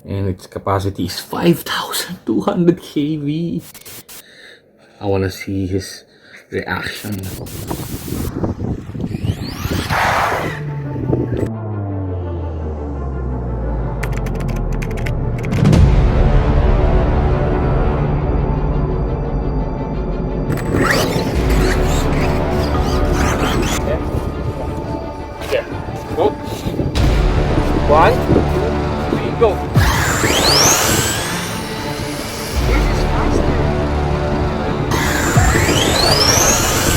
and its capacity is 5,200 kV. I want to see his reaction. Go. 1, 2, 3, go.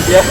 Yeah.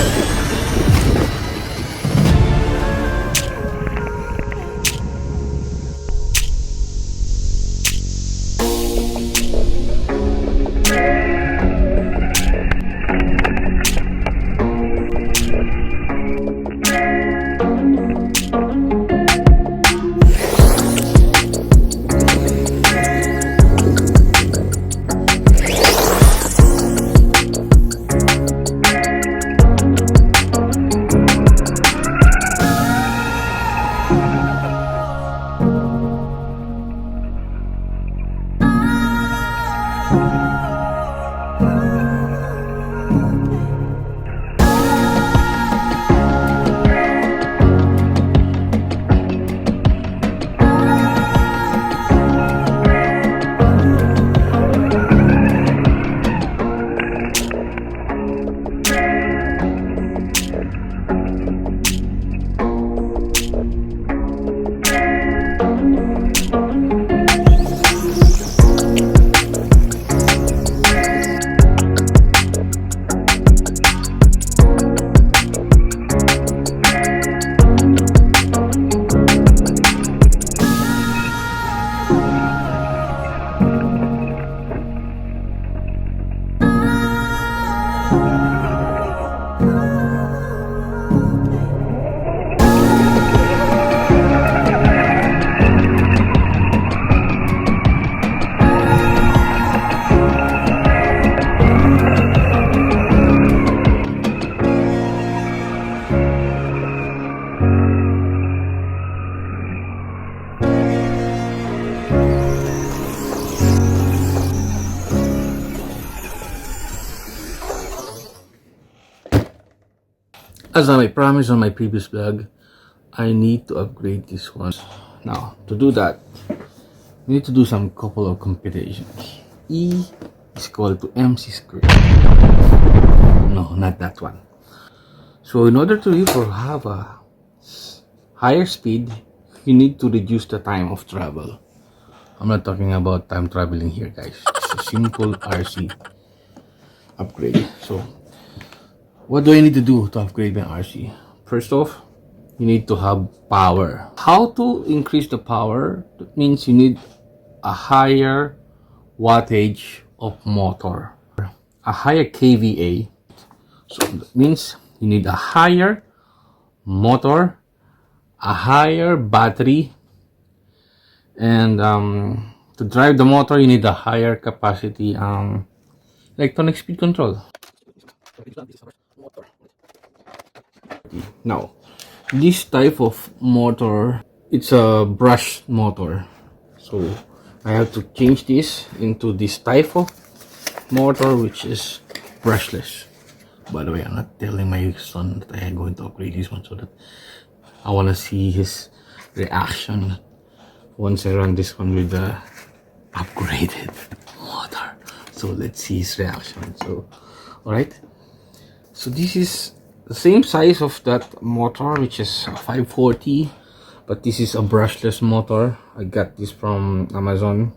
As I promised on my previous vlog, I need to upgrade this one. Now, to do that, we need to do some couple of computations. E is equal to MC squared. No, not that one. So in order to have a higher speed, you need to reduce the time of travel. I'm not talking about time traveling here, guys. It's a simple RC upgrade. So what do I need to do to upgrade my RC? First off, you need to have power. How to increase the power? That means you need a higher wattage of motor, a higher kVA. So that means you need a higher motor, a higher battery, and to drive the motor you need a higher capacity electronic speed control. Now, this type of motor, it's a brush motor, so I have to change this into this type of motor, which is brushless. By the way, I'm not telling my son that I am going to upgrade this one, so that I want to see his reaction once I run this one with the upgraded motor. So let's see his reaction. So, alright, so this is the same size of that motor, which is 540, but this is a brushless motor. I got this from Amazon,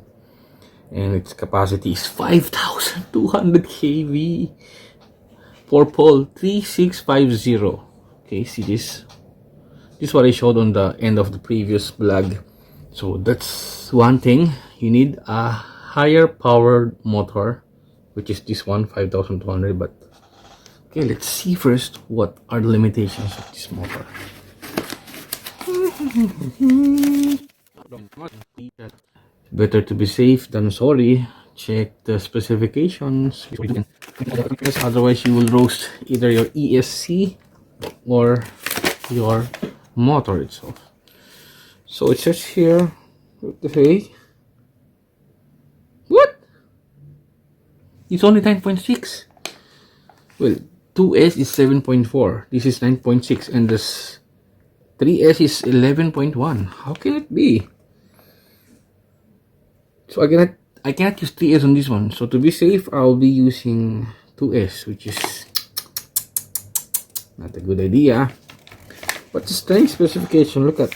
and its capacity is 5,200 kV, 4-pole 3650. Okay, see this? This is what I showed on the end of the previous vlog. So that's one thing. You need a higher powered motor, which is this one, 5,200. But okay, let's see first what are the limitations of this motor. Better to be safe than sorry. Check the specifications, otherwise you will roast either your ESC or your motor itself. So it says here, okay, It's only 9.6. Well, 2S is 7.4. This is 9.6, and this 3S is 11.1. How can it be? So I cannot use 3S on this one. So to be safe, I'll be using 2S, which is not a good idea. But the strength specification, look at.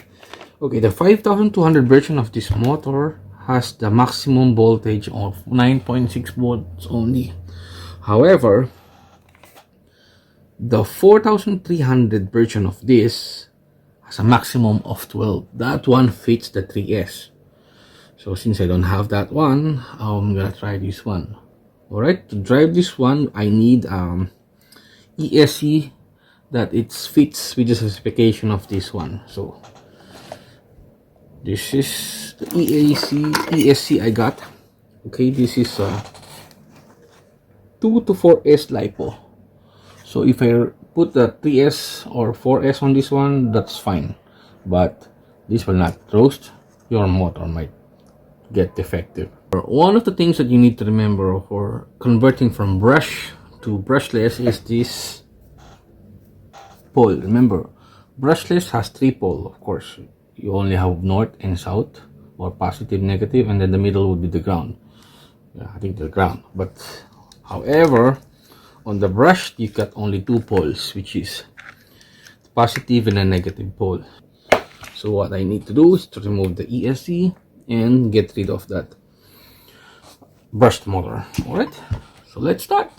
Okay, the 5200 version of this motor has the maximum voltage of 9.6 volts only. However, the 4300 version of this has a maximum of 12. That one fits the 3S. So since I don't have that one, I'm gonna try this one. Alright, to drive this one, I need ESC that it fits with the specification of this one. So this is the ESC I got. Okay, this is 2 to 4S LiPo. So if I put the 3S or 4S on this one, that's fine. But this will not roast. Your motor might get defective. One of the things that you need to remember for converting from brush to brushless is this pole. Remember, brushless has 3 poles, of course. You only have north and south, or positive, negative, and then the middle would be the ground. Yeah, I think the ground. But however, on the brush, you got only 2 poles, which is the positive and a negative pole. So what I need to do is to remove the ESC and get rid of that brushed motor. Alright, so let's start.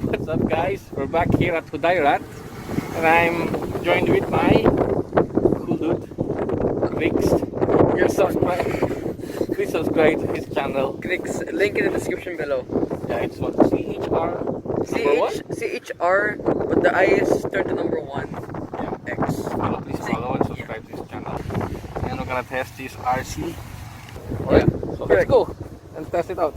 What's up, guys? We're back here at Hudayriat, and I'm joined with my cool dude, Grix. Please subscribe to his channel. Grix, link in the description below. Yeah, it's what? CHR, but the I is turned to number 1. Yeah. X. Please follow and subscribe to his channel. And we're gonna test this RC. Alright, so let's go and test it out.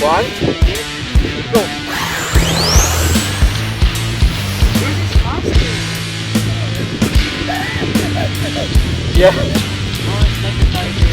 One, go. Yeah. Oh, it's like a tiger.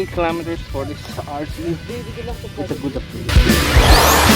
kilometers for this RC. It's a good upgrade.